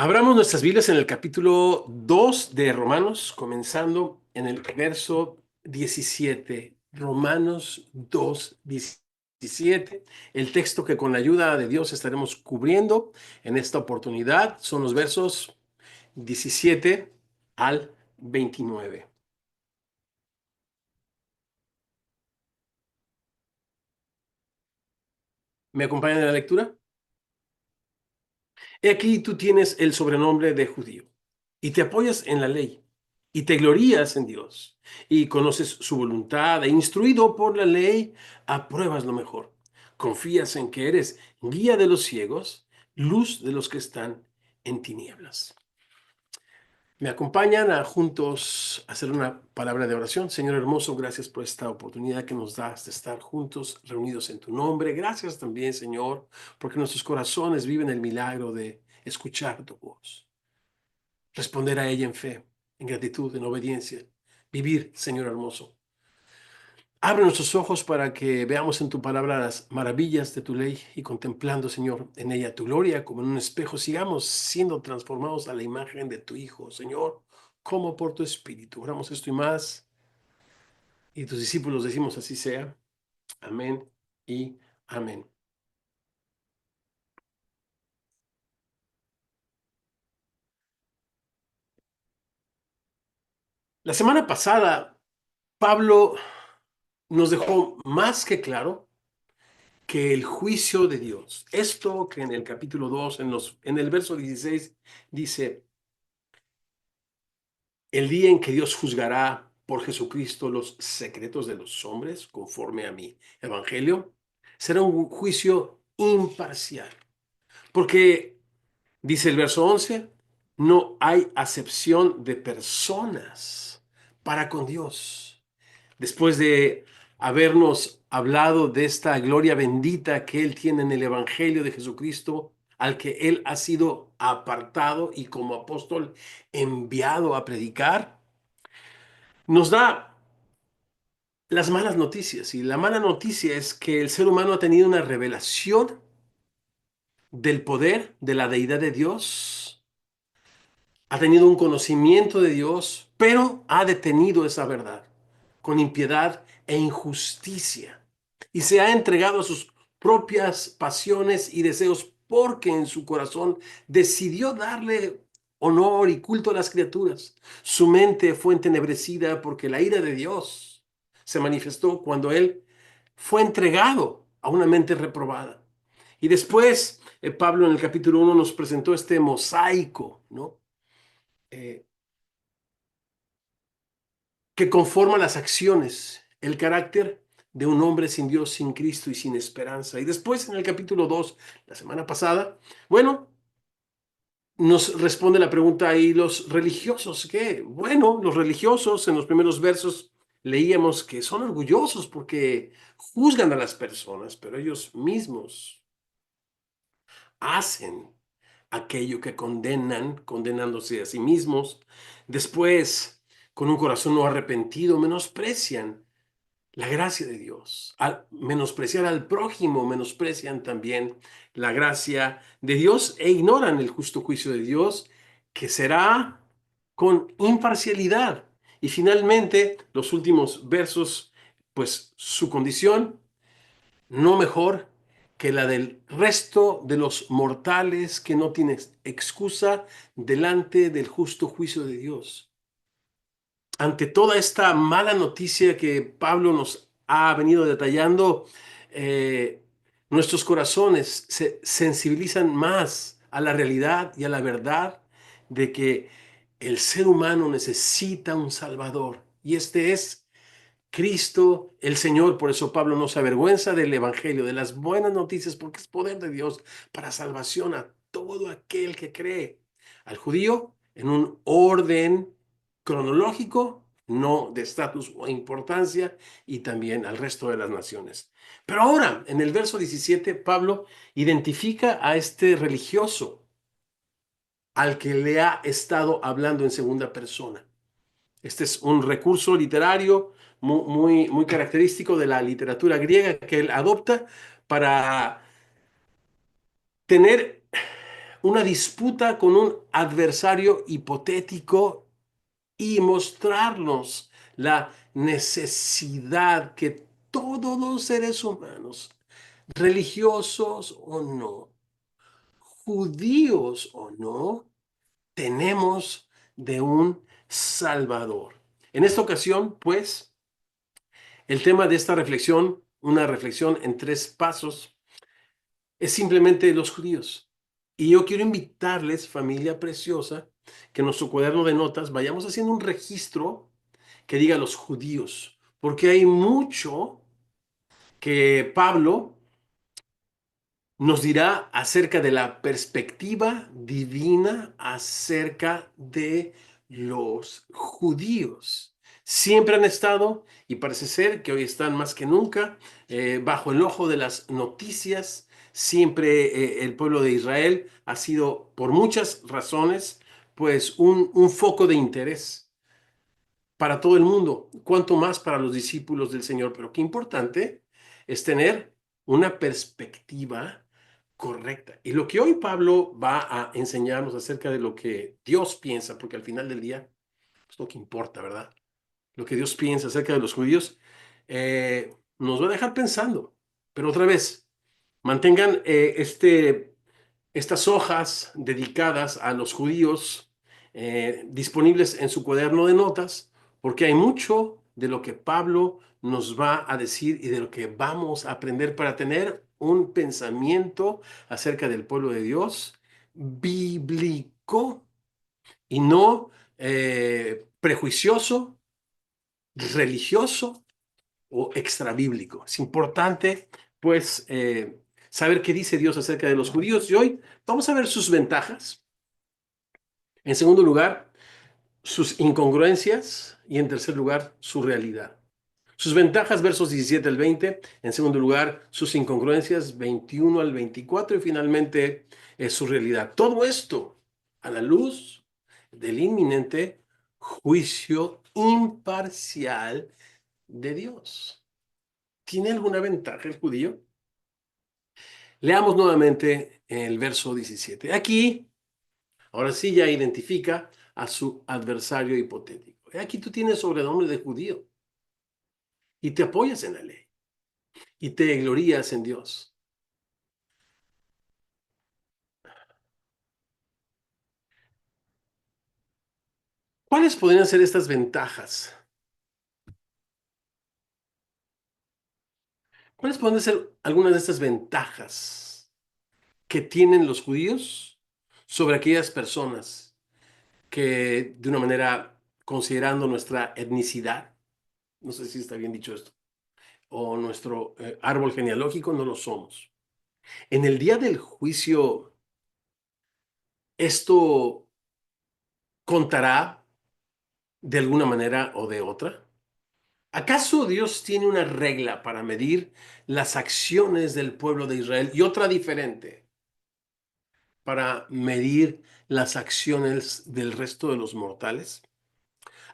Abramos nuestras Biblias en el capítulo 2 de Romanos, comenzando en el verso 17. Romanos 2, 17. El texto que con la ayuda de Dios estaremos cubriendo en esta oportunidad son los versos 17 al 29. ¿Me acompañan en la lectura? He aquí tú tienes el sobrenombre de judío y te apoyas en la ley y te glorías en Dios y conoces su voluntad e instruido por la ley apruebas lo mejor. Confías en que eres guía de los ciegos, luz de los que están en tinieblas. Me acompañan a juntos hacer una palabra de oración. Señor hermoso, gracias por esta oportunidad que nos das de estar juntos, reunidos en tu nombre. Gracias también, Señor, porque nuestros corazones viven el milagro de escuchar tu voz, responder a ella en fe, en gratitud, en obediencia. Vivir, Señor hermoso. Abre nuestros ojos para que veamos en tu palabra las maravillas de tu ley y contemplando, Señor, en ella tu gloria como en un espejo, sigamos siendo transformados a la imagen de tu Hijo, Señor, como por tu Espíritu. Oramos esto y más, y tus discípulos decimos así sea. Amén y amén. La semana pasada, Pablo nos dejó más que claro que el juicio de Dios, esto que en el capítulo 2 en el verso 16 dice, el día en que Dios juzgará por Jesucristo los secretos de los hombres, conforme a mi evangelio, será un juicio imparcial. Porque, dice el verso 11, no hay acepción de personas para con Dios. Después de habernos hablado de esta gloria bendita que Él tiene en el Evangelio de Jesucristo, al que Él ha sido apartado y como apóstol enviado a predicar, nos da las malas noticias. Y la mala noticia es que el ser humano ha tenido una revelación del poder de la deidad de Dios, ha tenido un conocimiento de Dios, pero ha detenido esa verdad con impiedad e injusticia y se ha entregado a sus propias pasiones y deseos porque en su corazón decidió darle honor y culto a las criaturas. Su mente fue entenebrecida porque la ira de Dios se manifestó cuando él fue entregado a una mente reprobada. Y después Pablo en el capítulo 1 nos presentó este mosaico, ¿no? Eh, que conforma las acciones, el carácter de un hombre sin Dios, sin Cristo y sin esperanza. Y después en el capítulo 2 la semana pasada, bueno, nos responde la pregunta, ¿y los religiosos qué? Bueno, los religiosos en los primeros versos leíamos que son orgullosos porque juzgan a las personas, pero ellos mismos hacen aquello que condenan, condenándose a sí mismos. Después, con un corazón no arrepentido, menosprecian la gracia de Dios. Al menospreciar al prójimo, menosprecian también la gracia de Dios e ignoran el justo juicio de Dios, que será con imparcialidad. Y finalmente, los últimos versos, pues su condición no mejor que la del resto de los mortales que no tienen excusa delante del justo juicio de Dios. Ante toda esta mala noticia que Pablo nos ha venido detallando, eh, nuestros corazones se sensibilizan más a la realidad y a la verdad de que el ser humano necesita un Salvador. Y este es Cristo el Señor. Por eso Pablo no se avergüenza del Evangelio, de las buenas noticias, porque es poder de Dios para salvación a todo aquel que cree. Al judío en un orden cronológico, no de estatus o importancia, y también al resto de las naciones. Pero ahora, en el verso 17, Pablo identifica a este religioso al que le ha estado hablando en segunda persona. Este es un recurso literario muy característico de la literatura griega que él adopta para tener una disputa con un adversario hipotético y mostrarnos la necesidad que todos los seres humanos, religiosos o no, judíos o no, tenemos de un Salvador. En esta ocasión, pues, el tema de esta reflexión, una reflexión en 3 pasos, es simplemente los judíos. Y yo quiero invitarles, familia preciosa, que en nuestro cuaderno de notas vayamos haciendo un registro que diga los judíos, porque hay mucho que Pablo nos dirá acerca de la perspectiva divina acerca de los judíos. Siempre han estado, y parece ser que hoy están más que nunca, bajo el ojo de las noticias. Siempre el pueblo de Israel ha sido, por muchas razones, pues un foco de interés para todo el mundo, cuanto más para los discípulos del Señor. Pero qué importante es tener una perspectiva correcta. Y lo que hoy Pablo va a enseñarnos acerca de lo que Dios piensa, porque al final del día es lo que importa, ¿verdad? Lo que Dios piensa acerca de los judíos, nos va a dejar pensando. Pero otra vez, mantengan estas hojas dedicadas a los judíos disponibles en su cuaderno de notas, porque hay mucho de lo que Pablo nos va a decir y de lo que vamos a aprender para tener un pensamiento acerca del pueblo de Dios bíblico y no prejuicioso, religioso o extrabíblico. Es importante, pues, saber qué dice Dios acerca de los judíos. Y hoy vamos a ver sus ventajas. En segundo lugar, sus incongruencias. Y en tercer lugar, su realidad. Sus ventajas, versos 17 al 20. En segundo lugar, sus incongruencias, 21 al 24. Y finalmente, su realidad. Todo esto a la luz del inminente juicio imparcial de Dios. ¿Tiene alguna ventaja el judío? Leamos nuevamente el verso 17. Aquí, ahora sí ya identifica a su adversario hipotético. Aquí tú tienes sobrenombre de judío y te apoyas en la ley y te glorías en Dios. ¿Cuáles podrían ser estas ventajas? ¿Cuáles podrían ser algunas de estas ventajas que tienen los judíos sobre aquellas personas que de una manera, considerando nuestra etnicidad, no sé si está bien dicho esto, o nuestro árbol genealógico, no lo somos? En el día del juicio, ¿esto contará de alguna manera o de otra? ¿Acaso Dios tiene una regla para medir las acciones del pueblo de Israel y otra diferente para medir las acciones del resto de los mortales?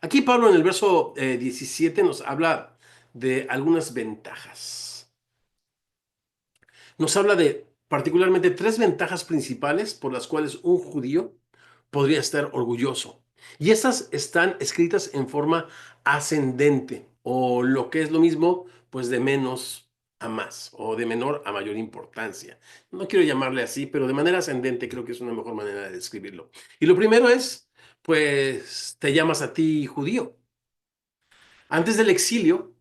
Aquí Pablo en el verso 17 nos habla de algunas ventajas. Nos habla de particularmente 3 ventajas principales por las cuales un judío podría estar orgulloso. Y estas están escritas en forma ascendente, o lo que es lo mismo, pues de menos a más, o de menor a mayor importancia. No quiero llamarle así, pero de manera ascendente creo que es una mejor manera de describirlo. Y lo primero es, pues te llamas a ti judío. Antes del exilio,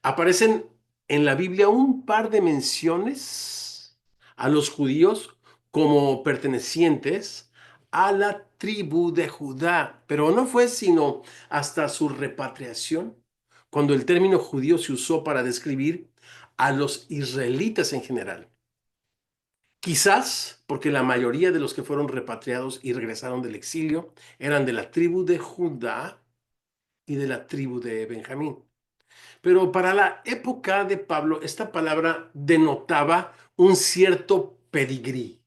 aparecen en la Biblia un par de menciones a los judíos como pertenecientes a la tribu de Judá, pero no fue sino hasta su repatriación cuando el término judío se usó para describir a los israelitas en general. Quizás porque la mayoría de los que fueron repatriados y regresaron del exilio eran de la tribu de Judá y de la tribu de Benjamín. Pero para la época de Pablo, esta palabra denotaba un cierto pedigrí,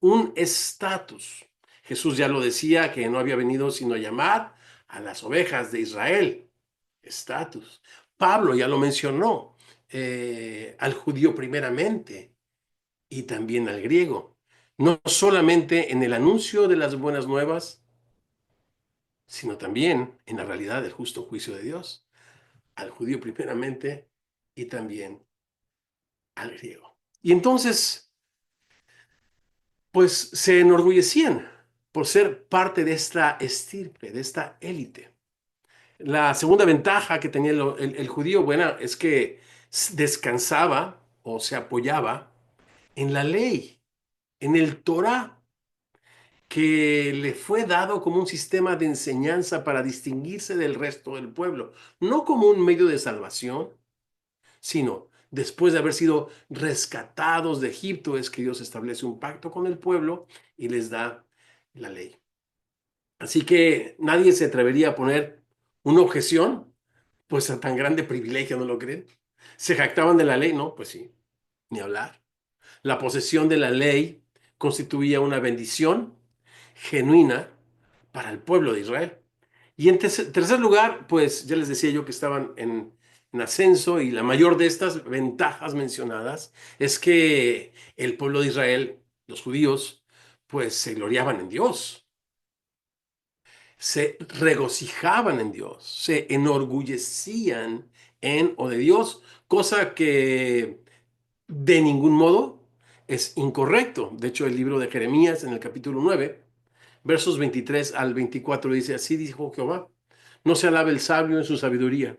un estatus. Jesús ya lo decía, que no había venido sino a llamar a las ovejas de Israel. Estatus. Pablo ya lo mencionó, al judío primeramente y también al griego. no solamente en el anuncio de las buenas nuevas, sino también en la realidad del justo juicio de Dios, al judío primeramente y también al griego. Y entonces, pues se enorgullecían por ser parte de esta estirpe, de esta élite. La segunda ventaja que tenía el judío, bueno, es que descansaba o se apoyaba en la ley, en el Torah, que le fue dado como un sistema de enseñanza para distinguirse del resto del pueblo, no como un medio de salvación, sino después de haber sido rescatados de Egipto, es que Dios establece un pacto con el pueblo y les da la ley. Así que nadie se atrevería a poner una objeción, pues a tan grande privilegio, ¿no lo creen? ¿Se jactaban de la ley? No, pues sí, ni hablar. La posesión de la ley constituía una bendición genuina para el pueblo de Israel. Y en tercer lugar, pues ya les decía yo que estaban en ascenso y la mayor de estas ventajas mencionadas es que el pueblo de Israel, los judíos, pues se gloriaban en Dios, se regocijaban en Dios, se enorgullecían en o de Dios, cosa que de ningún modo es incorrecto. De hecho, el libro de Jeremías en el capítulo 9 versos 23 al 24 dice, así dijo Jehová, no se alabe el sabio en su sabiduría,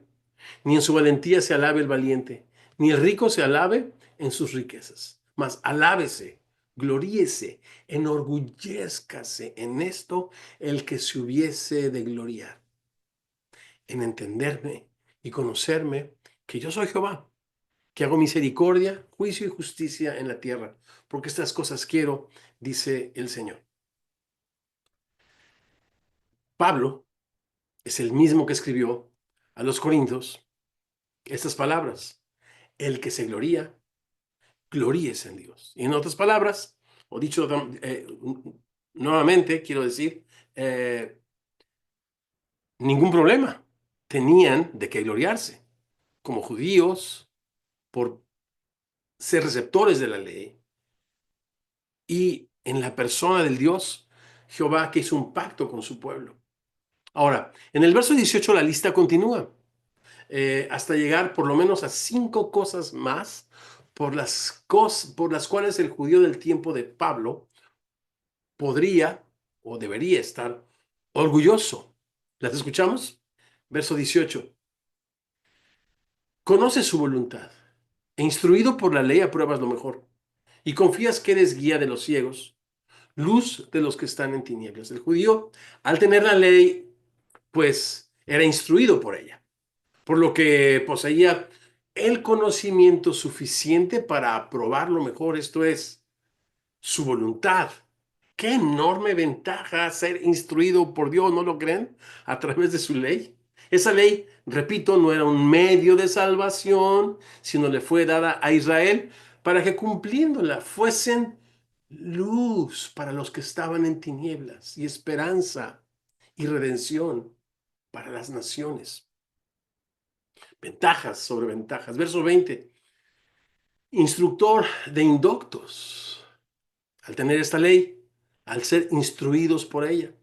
ni en su valentía se alabe el valiente, ni el rico se alabe en sus riquezas, mas alábese, gloríese, enorgullezcase en esto el que se hubiese de gloriar, en entenderme y conocerme que yo soy Jehová, que hago misericordia, juicio y justicia en la tierra, porque estas cosas quiero, dice el Señor. Pablo es el mismo que escribió a los Corintios estas palabras. El que se gloría, gloríese en Dios. Y en otras palabras, o dicho nuevamente, quiero decir, eh, ningún problema tenían de qué gloriarse. Como judíos, por ser receptores de la ley, y en la persona del Dios, Jehová, que hizo un pacto con su pueblo. Ahora, en el verso 18 la lista continúa. Hasta llegar por lo menos a 5 cosas más por las cuales el judío del tiempo de Pablo podría o debería estar orgulloso. ¿Las escuchamos? Verso 18. Conoces su voluntad e instruido por la ley apruebas lo mejor y confías que eres guía de los ciegos, luz de los que están en tinieblas. El judío, al tener la ley, pues era instruido por ella, por lo que poseía el conocimiento suficiente para aprobar lo mejor, esto es, su voluntad. Qué enorme ventaja ser instruido por Dios, ¿no lo creen? A través de su ley. Esa ley, repito, no era un medio de salvación, sino le fue dada a Israel para que cumpliéndola fuesen luz para los que estaban en tinieblas y esperanza y redención para las naciones. Ventajas sobre ventajas. Verso 20. Instructor de indoctos. Al tener esta ley, al ser instruidos por ella,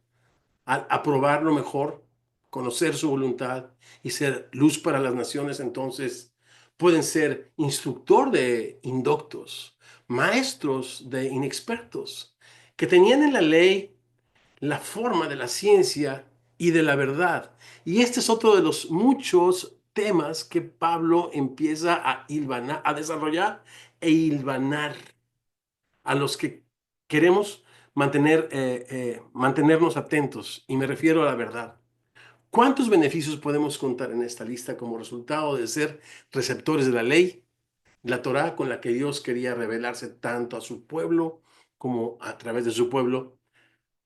al aprobar lo mejor, conocer su voluntad y ser luz para las naciones, entonces pueden ser instructor de indoctos, maestros de inexpertos, que tenían en la ley la forma de la ciencia y de la verdad. Y este es otro de los muchos temas que Pablo empieza a hilvanar, a desarrollar e hilvanar a los que queremos mantenernos atentos. Y me refiero a la verdad. ¿Cuántos beneficios podemos contar en esta lista como resultado de ser receptores de la ley, la Torá con la que Dios quería revelarse tanto a su pueblo como a través de su pueblo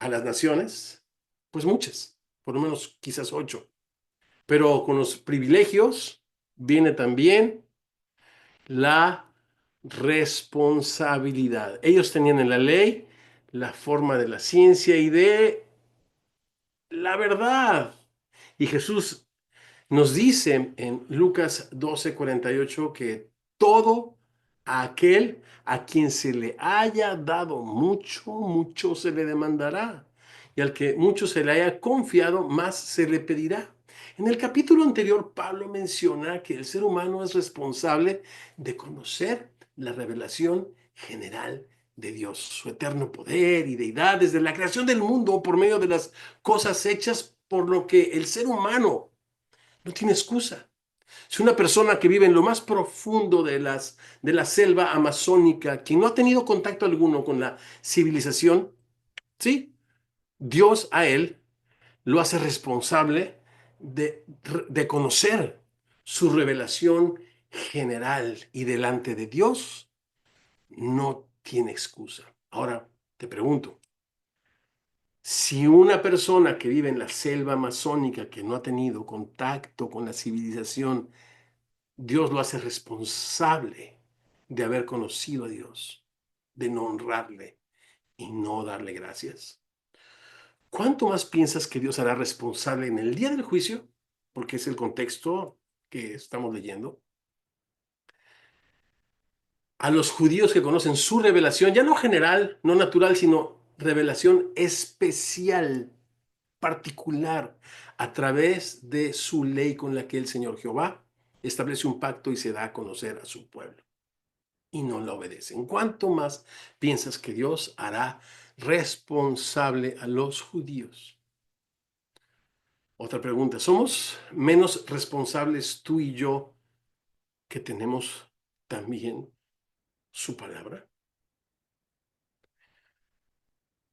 a las naciones? Pues muchas, por lo menos quizás 8. Pero con los privilegios viene también la responsabilidad. Ellos tenían en la ley la forma de la ciencia y de la verdad. Y Jesús nos dice en Lucas 12:48 que todo A aquel a quien se le haya dado mucho, mucho se le demandará. Y al que mucho se le haya confiado, más se le pedirá. En el capítulo anterior, Pablo menciona que el ser humano es responsable de conocer la revelación general de Dios, su eterno poder y deidad desde la creación del mundo por medio de las cosas hechas, por lo que el ser humano no tiene excusa. Si una persona que vive en lo más profundo de la selva amazónica, que no ha tenido contacto alguno con la civilización, sí, Dios a él lo hace responsable de conocer su revelación general y delante de Dios no tiene excusa. Ahora te pregunto, si una persona que vive en la selva amazónica, que no ha tenido contacto con la civilización, Dios lo hace responsable de haber conocido a Dios, de no honrarle y no darle gracias. ¿Cuánto más piensas que Dios hará responsable en el día del juicio? Porque es el contexto que estamos leyendo. A los judíos que conocen su revelación, ya no general, no natural, sino revelación especial, particular, a través de su ley con la que el Señor Jehová establece un pacto y se da a conocer a su pueblo. Y no la obedecen. ¿Cuánto más piensas que Dios hará responsable a los judíos? Otra pregunta, ¿somos menos responsables tú y yo que tenemos también su palabra?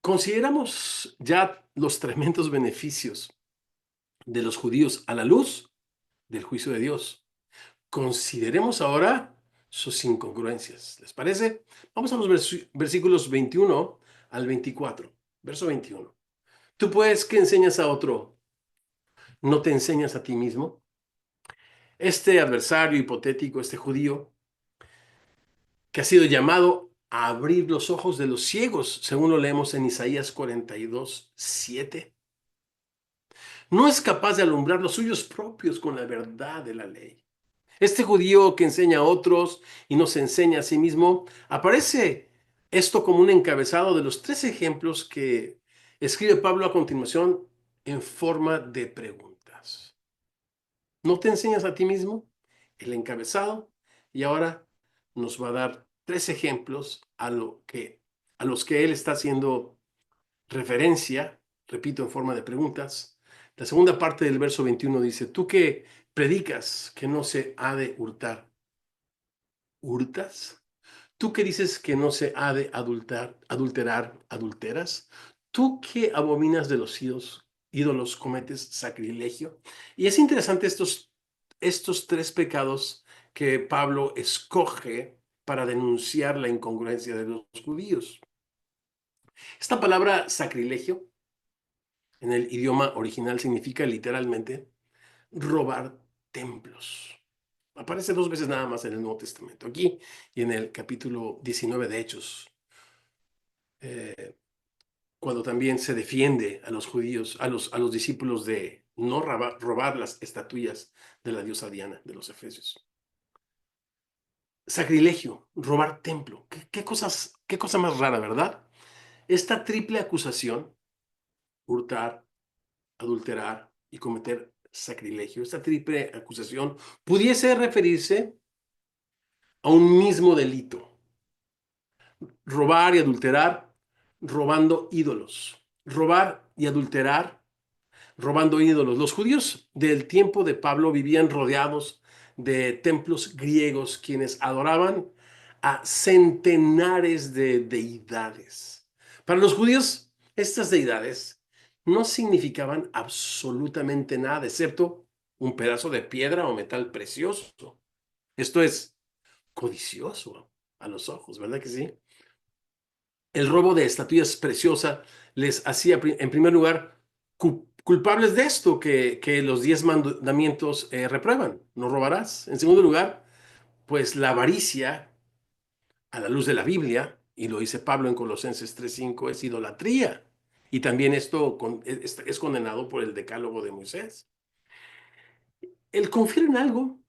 Consideramos ya los tremendos beneficios de los judíos a la luz del juicio de Dios. Consideremos ahora sus incongruencias. ¿Les parece? Vamos a los versículos 21 al 24. Verso 21. Tú pues, ¿qué enseñas a otro? ¿No te enseñas a ti mismo? Este adversario hipotético, este judío, que ha sido llamado a abrir los ojos de los ciegos, según lo leemos en Isaías 42:7, no es capaz de alumbrar los suyos propios con la verdad de la ley. Este judío que enseña a otros y no se enseña a sí mismo, aparece esto como un encabezado de los tres ejemplos que escribe Pablo a continuación en forma de preguntas. ¿No te enseñas a ti mismo? El encabezado. Y ahora nos va a dar tres ejemplos a los que él está haciendo referencia, repito, en forma de preguntas. La segunda parte del verso 21 dice, tú que predicas que no se ha de hurtar, ¿hurtas? Tú que dices que no se ha de adulterar, ¿adulteras? Tú que abominas de los ídolos, cometes sacrilegio. Y es interesante estos tres pecados que Pablo escoge para denunciar la incongruencia de los judíos. Esta palabra sacrilegio en el idioma original significa literalmente robar templos. Aparece dos veces nada más en el Nuevo Testamento, aquí y en el capítulo 19 de Hechos, eh, cuando también se defiende a los judíos, a los discípulos de no robar las estatuillas de la diosa Diana de los Efesios. Sacrilegio, robar templo. Qué cosa más rara, ¿verdad? Esta triple acusación, hurtar, adulterar y cometer sacrilegio, esta triple acusación pudiese referirse a un mismo delito: robar y adulterar, robando ídolos. Robar y adulterar, robando ídolos. Los judíos del tiempo de Pablo vivían rodeados de templos griegos, quienes adoraban a centenares de deidades. Para los judíos, estas deidades no significaban absolutamente nada, excepto un pedazo de piedra o metal precioso. Esto es codicioso a los ojos, ¿verdad que sí? El robo de estatuillas preciosas les hacía, en primer lugar, culpables de esto que los 10 mandamientos reprueban. No robarás. En segundo lugar, pues la avaricia, a la luz de la Biblia, y lo dice Pablo en Colosenses 3:5, es idolatría. Y también esto es condenado por el decálogo de Moisés. El confiar en algo,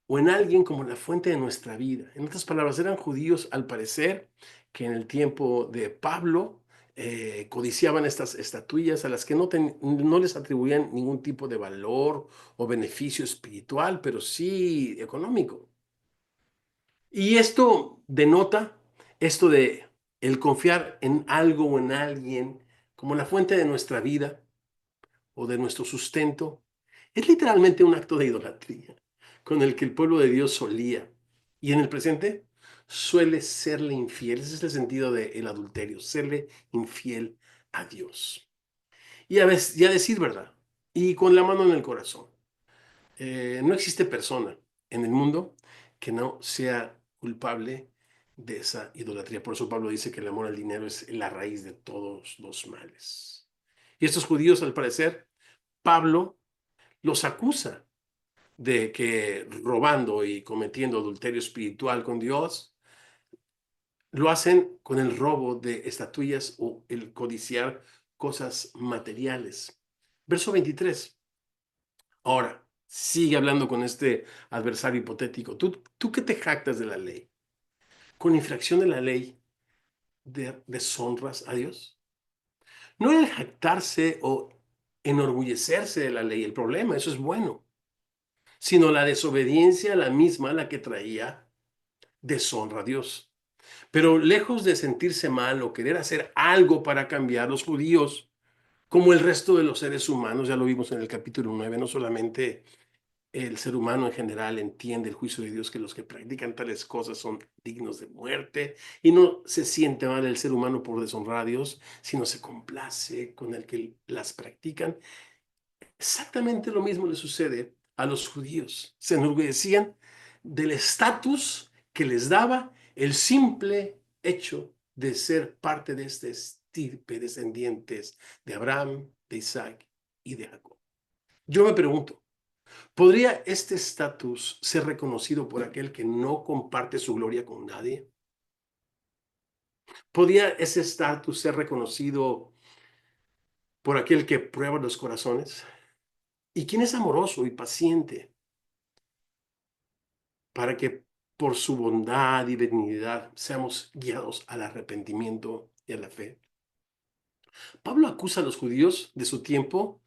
o en alguien como la fuente de nuestra vida. En otras palabras, eran judíos al parecer que en el tiempo de Pablo codiciaban estas estatuillas a las que no les atribuían ningún tipo de valor o beneficio espiritual, pero sí económico. Y esto denota esto de el confiar en algo o en alguien como la fuente de nuestra vida o de nuestro sustento, es literalmente un acto de idolatría con el que el pueblo de Dios solía y en el presente suele serle infiel. Ese es el sentido del adulterio, serle infiel a Dios. Y a decir verdad, y con la mano en el corazón, no existe persona en el mundo que no sea culpable de esa idolatría. Por eso Pablo dice que el amor al dinero es la raíz de todos los males. Y estos judíos, al parecer, Pablo los acusa de que robando y cometiendo adulterio espiritual con Dios, lo hacen con el robo de estatuillas o el codiciar cosas materiales. Verso 23. Ahora, sigue hablando con este adversario hipotético. ¿Tú qué te jactas de la ley? ¿Con infracción de la ley deshonras a Dios? No era el jactarse o enorgullecerse de la ley el problema, eso es bueno, sino la desobediencia a la misma la que traía deshonra a Dios. Pero lejos de sentirse mal o querer hacer algo para cambiar, los judíos, como el resto de los seres humanos, ya lo vimos en el capítulo 9, no solamente el ser humano en general entiende el juicio de Dios, que los que practican tales cosas son dignos de muerte, y no se siente mal el ser humano por deshonrar a Dios, sino se complace con el que las practican. Exactamente lo mismo le sucede a los judíos. Se enorgullecían del estatus que les daba el simple hecho de ser parte de este estirpe descendientes de Abraham, de Isaac y de Jacob. Yo me pregunto, ¿podría este estatus ser reconocido por aquel que no comparte su gloria con nadie? ¿Podría ese estatus ser reconocido por aquel que prueba los corazones? ¿Y quién es amoroso y paciente para que por su bondad y benignidad seamos guiados al arrepentimiento y a la fe? Pablo acusa a los judíos de su tiempo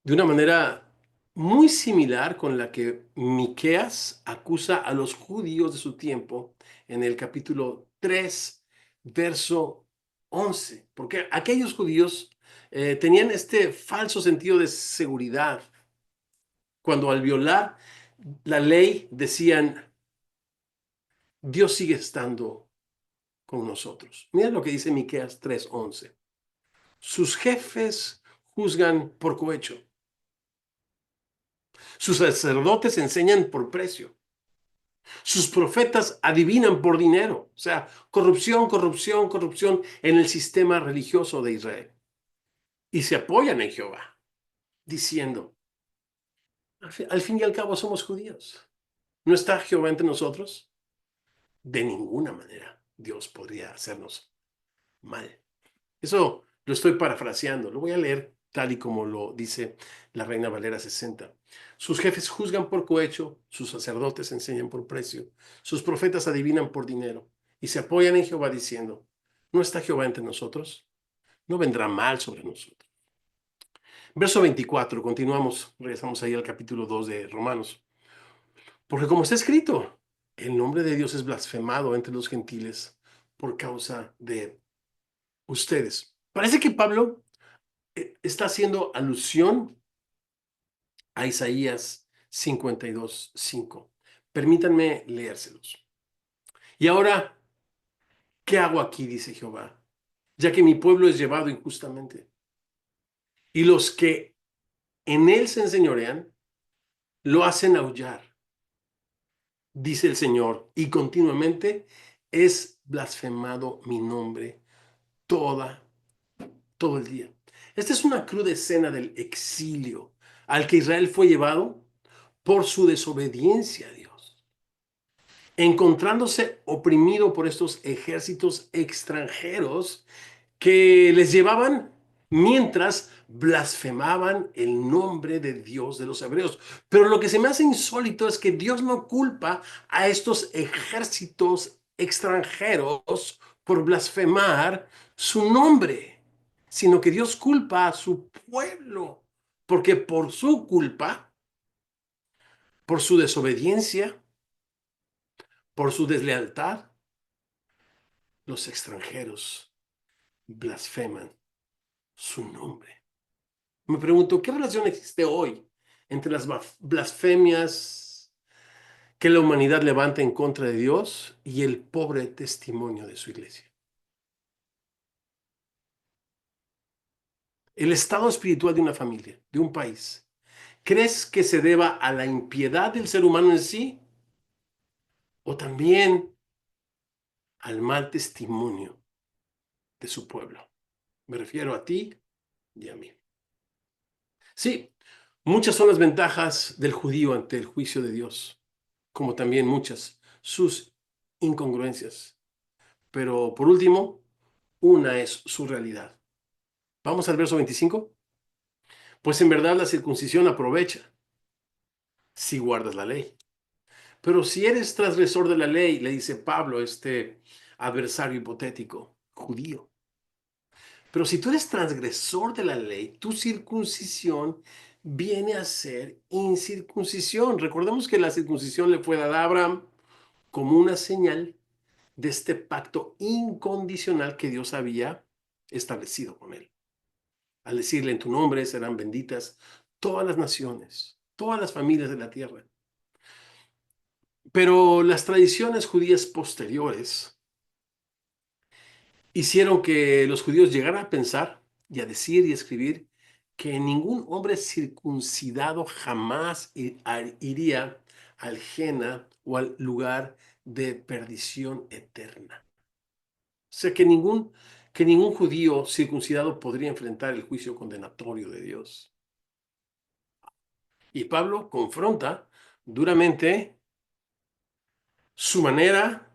de una manera muy similar con la que Miqueas acusa a los judíos de su tiempo en el capítulo 3, verso 11, porque aquellos judíos tenían este falso sentido de seguridad cuando al violar la ley decían, Dios sigue estando con nosotros. Mira lo que dice Miqueas 3:11. Sus jefes juzgan por cohecho. Sus sacerdotes enseñan por precio. Sus profetas adivinan por dinero. O sea, corrupción, corrupción, corrupción en el sistema religioso de Israel. Y se apoyan en Jehová, diciendo, al fin y al cabo somos judíos. ¿No está Jehová entre nosotros? De ninguna manera Dios podría hacernos mal. Eso lo estoy parafraseando, lo voy a leer tal y como lo dice la Reina Valera 60. Sus jefes juzgan por cohecho, sus sacerdotes enseñan por precio, sus profetas adivinan por dinero y se apoyan en Jehová diciendo, ¿no está Jehová entre nosotros? No vendrá mal sobre nosotros. Verso 24, continuamos, regresamos ahí al capítulo 2 de Romanos. Porque como está escrito, el nombre de Dios es blasfemado entre los gentiles por causa de ustedes. Parece que Pablo está haciendo alusión a Isaías 52:5. Permítanme leérselos. Y ahora, ¿qué hago aquí? Dice Jehová, ya que mi pueblo es llevado injustamente. Y los que en él se enseñorean, lo hacen aullar, dice el Señor, y continuamente es blasfemado mi nombre toda, todo el día. Esta es una cruda escena del exilio al que Israel fue llevado por su desobediencia a Dios, encontrándose oprimido por estos ejércitos extranjeros que les llevaban mientras blasfemaban el nombre de Dios de los hebreos. Pero lo que se me hace insólito es que Dios no culpa a estos ejércitos extranjeros por blasfemar su nombre, sino que Dios culpa a su pueblo, porque por su culpa, por su desobediencia, por su deslealtad, los extranjeros blasfeman su nombre. Me pregunto, ¿qué relación existe hoy entre las blasfemias que la humanidad levanta en contra de Dios y el pobre testimonio de su iglesia? El estado espiritual de una familia, de un país, ¿crees que se deba a la impiedad del ser humano en sí o también al mal testimonio de su pueblo? Me refiero a ti y a mí. Sí, muchas son las ventajas del judío ante el juicio de Dios, como también muchas sus incongruencias. Pero por último, una es su realidad. Vamos al verso 25. Pues en verdad la circuncisión aprovecha si guardas la ley. Pero si eres transgresor de la ley, le dice Pablo, este adversario hipotético, judío. Pero si tú eres transgresor de la ley, tu circuncisión viene a ser incircuncisión. Recordemos que la circuncisión le fue dada a Abraham como una señal de este pacto incondicional que Dios había establecido con él. Al decirle en tu nombre serán benditas todas las naciones, todas las familias de la tierra. Pero las tradiciones judías posteriores hicieron que los judíos llegaran a pensar y a decir y escribir que ningún hombre circuncidado jamás iría al Jena o al lugar de perdición eterna. O sea que ningún judío circuncidado podría enfrentar el juicio condenatorio de Dios. Y Pablo confronta duramente su manera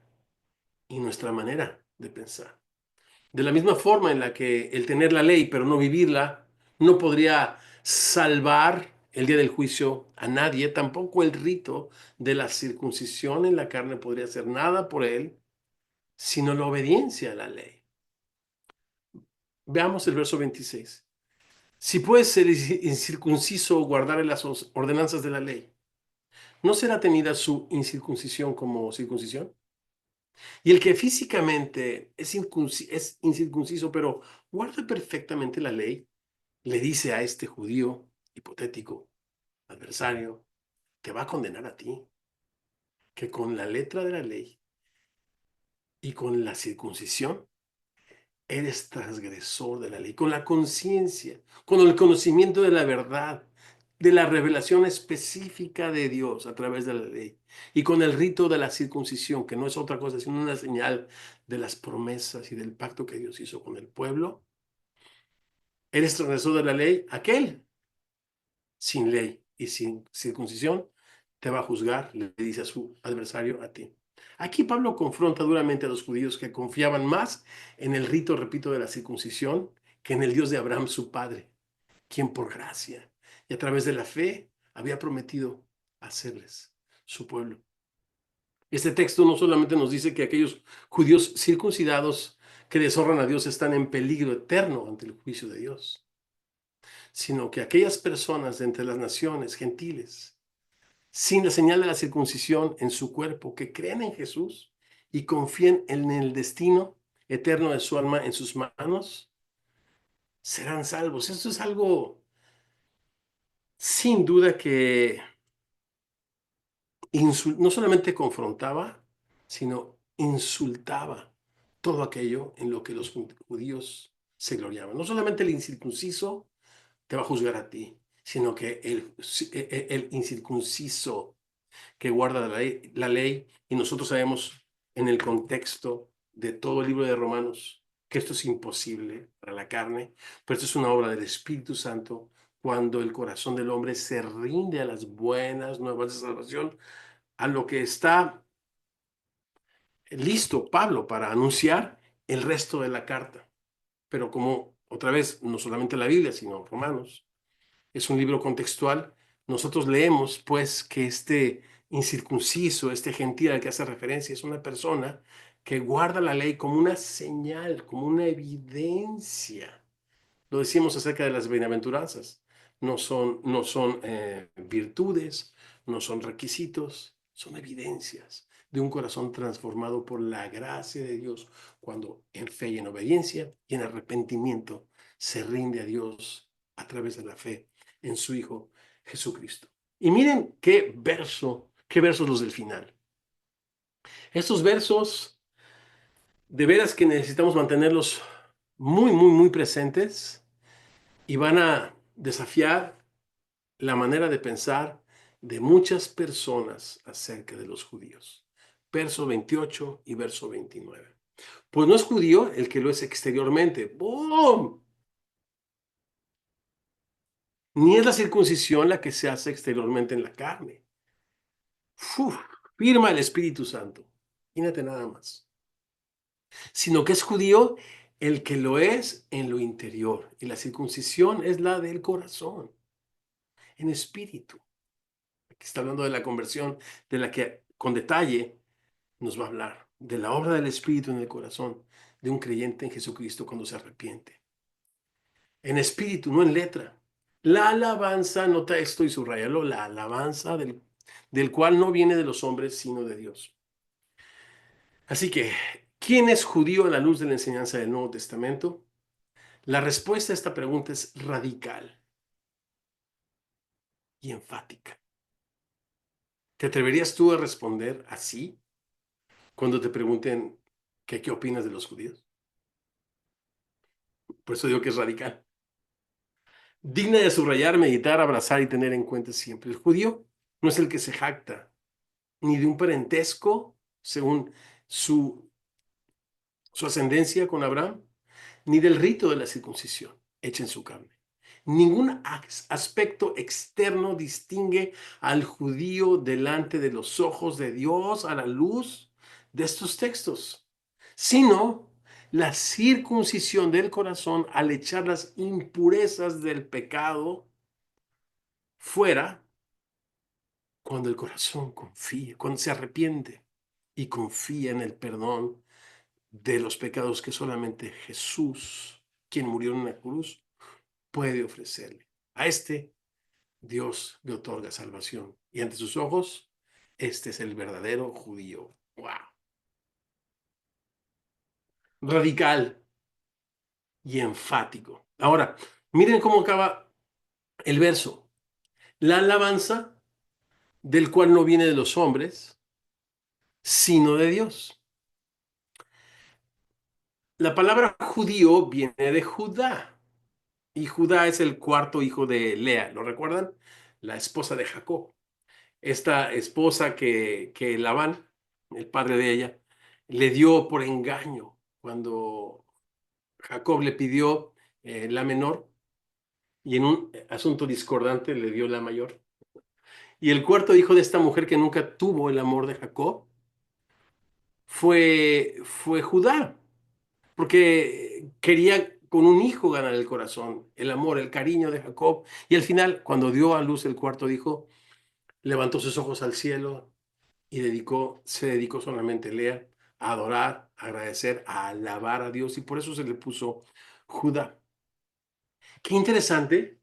y nuestra manera de pensar. De la misma forma en la que el tener la ley pero no vivirla no podría salvar el día del juicio a nadie, tampoco el rito de la circuncisión en la carne podría hacer nada por él, sino la obediencia a la ley. Veamos el verso 26. Si puedes ser incircunciso o guardar las ordenanzas de la ley, ¿no será tenida su incircuncisión como circuncisión? Y el que físicamente es incircunciso, pero guarda perfectamente la ley, le dice a este judío hipotético, adversario, te va a condenar a ti, que con la letra de la ley y con la circuncisión eres transgresor de la ley, con la conciencia, con el conocimiento de la verdad, de la revelación específica de Dios a través de la ley, y con el rito de la circuncisión, que no es otra cosa sino una señal de las promesas y del pacto que Dios hizo con el pueblo. Eres transgresor de la ley, aquel sin ley y sin circuncisión te va a juzgar, le dice a su adversario, a ti. Aquí Pablo confronta duramente a los judíos que confiaban más en el rito, repito, de la circuncisión que en el Dios de Abraham, su padre, quien por gracia y a través de la fe había prometido hacerles su pueblo. Este texto no solamente nos dice que aquellos judíos circuncidados que deshonran a Dios están en peligro eterno ante el juicio de Dios, sino que aquellas personas de entre las naciones gentiles, sin la señal de la circuncisión en su cuerpo, que creen en Jesús y confían en el destino eterno de su alma en sus manos, serán salvos. Esto es algo sin duda que no solamente confrontaba, sino insultaba todo aquello en lo que los judíos se gloriaban. No solamente el incircunciso te va a juzgar a ti, sino que el incircunciso que guarda la ley, y nosotros sabemos en el contexto de todo el libro de Romanos que esto es imposible para la carne, pero esto es una obra del Espíritu Santo cuando el corazón del hombre se rinde a las buenas nuevas de salvación, a lo que está listo Pablo para anunciar el resto de la carta. Pero como Otra vez, no solamente la Biblia, sino Romanos. Es un libro contextual. Nosotros leemos, pues, que este incircunciso, este gentil al que hace referencia, es una persona que guarda la ley como una señal, como una evidencia. Lo decíamos acerca de las bienaventuranzas. No son virtudes, no son requisitos, son evidencias de un corazón transformado por la gracia de Dios cuando en fe y en obediencia y en arrepentimiento se rinde a Dios a través de la fe en su Hijo Jesucristo. Y miren qué versos los del final. Estos versos, de veras que necesitamos mantenerlos muy, muy, muy presentes y van a desafiar la manera de pensar de muchas personas acerca de los judíos. Verso 28 y verso 29. Pues no es judío el que lo es exteriormente. ¡Bum! Ni es la circuncisión la que se hace exteriormente en la carne. ¡Uf! Firma el Espíritu Santo. Imagínate nada más. Sino que es judío el que lo es en lo interior. Y la circuncisión es la del corazón, en espíritu. Aquí está hablando de la conversión, de la que con detalle nos va a hablar, de la obra del Espíritu en el corazón de un creyente en Jesucristo cuando se arrepiente. En espíritu, no en letra. La alabanza, nota esto y subrayalo, la alabanza del cual no viene de los hombres, sino de Dios. Así que, ¿quién es judío a la luz de la enseñanza del Nuevo Testamento? La respuesta a esta pregunta es radical y enfática. ¿Te atreverías tú a responder así cuando te pregunten qué opinas de los judíos? Por eso digo que es radical. Digna de subrayar, meditar, abrazar y tener en cuenta siempre. El judío no es el que se jacta, ni de un parentesco según su, su ascendencia con Abraham, ni del rito de la circuncisión hecha en su carne. Ningún aspecto externo distingue al judío delante de los ojos de Dios a la luz de estos textos, sino la circuncisión del corazón al echar las impurezas del pecado fuera cuando el corazón confía, cuando se arrepiente y confía en el perdón de los pecados que solamente Jesús, quien murió en una cruz, puede ofrecerle. A este Dios le otorga salvación y ante sus ojos, este es el verdadero judío. ¡Wow! Radical y enfático. Ahora, miren cómo acaba el verso. La alabanza, del cual no viene de los hombres, sino de Dios. La palabra judío viene de Judá, y Judá es el cuarto hijo de Lea, ¿lo recuerdan? La esposa de Jacob. Esta esposa que Labán, el padre de ella, le dio por engaño cuando Jacob le pidió la menor y en un asunto discordante le dio la mayor. Y el cuarto hijo de esta mujer que nunca tuvo el amor de Jacob fue Judá, porque quería con un hijo ganar el corazón, el amor, el cariño de Jacob. Y al final, cuando dio a luz el cuarto hijo, levantó sus ojos al cielo y se dedicó solamente Lea a adorar, a agradecer, a alabar a Dios. Y por eso se le puso Judá. Qué interesante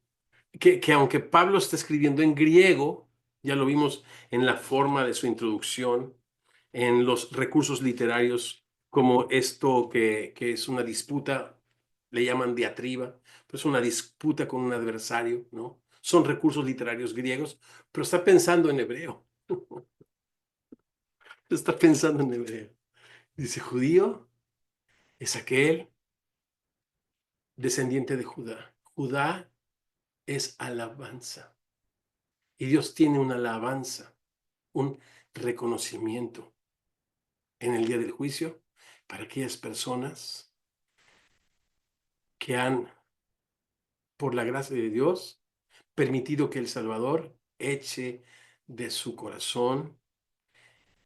que aunque Pablo está escribiendo en griego, ya lo vimos en la forma de su introducción, en los recursos literarios, como esto que es una disputa, le llaman diatriba, pero es una disputa con un adversario, ¿no? Son recursos literarios griegos, pero está pensando en hebreo. Está pensando en hebreo. Dice, judío es aquel descendiente de Judá. Judá es alabanza. Y Dios tiene una alabanza, un reconocimiento en el día del juicio para aquellas personas que han, por la gracia de Dios, permitido que el Salvador eche de su corazón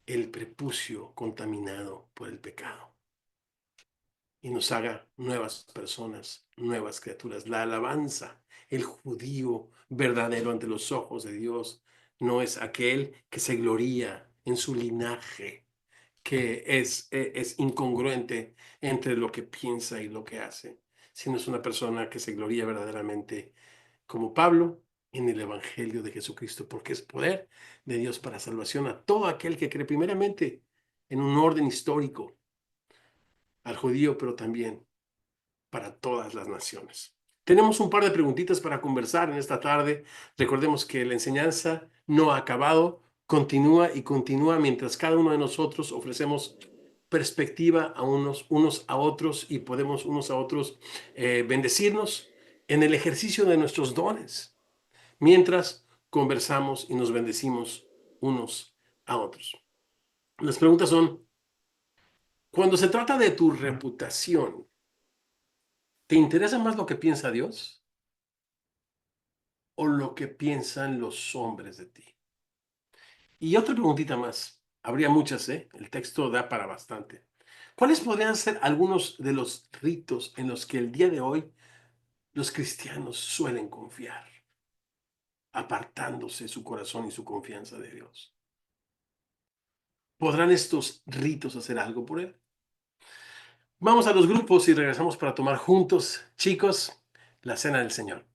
el prepucio contaminado por el pecado y nos haga nuevas personas nuevas criaturas. La alabanza, el judío verdadero ante los ojos de Dios, no es aquel que se gloría en su linaje, que es incongruente entre lo que piensa y lo que hace, sino es una persona que se gloría verdaderamente, como Pablo, en el Evangelio de Jesucristo, porque es poder de Dios para salvación a todo aquel que cree primeramente en un orden histórico, al judío, pero también para todas las naciones. Tenemos un par de preguntitas para conversar en esta tarde. Recordemos que la enseñanza no ha acabado, continúa y continúa mientras cada uno de nosotros ofrecemos perspectiva a unos a otros y podemos unos a otros bendecirnos en el ejercicio de nuestros dones, mientras conversamos y nos bendecimos unos a otros. Las preguntas son, cuando se trata de tu reputación, ¿te interesa más lo que piensa Dios o lo que piensan los hombres de ti? Y otra preguntita más. Habría muchas, ¿eh? El texto da para bastante. ¿Cuáles podrían ser algunos de los ritos en los que el día de hoy los cristianos suelen confiar, apartándose su corazón y su confianza de Dios? ¿Podrán estos ritos hacer algo por él? Vamos a los grupos y regresamos para tomar juntos, chicos, la cena del Señor.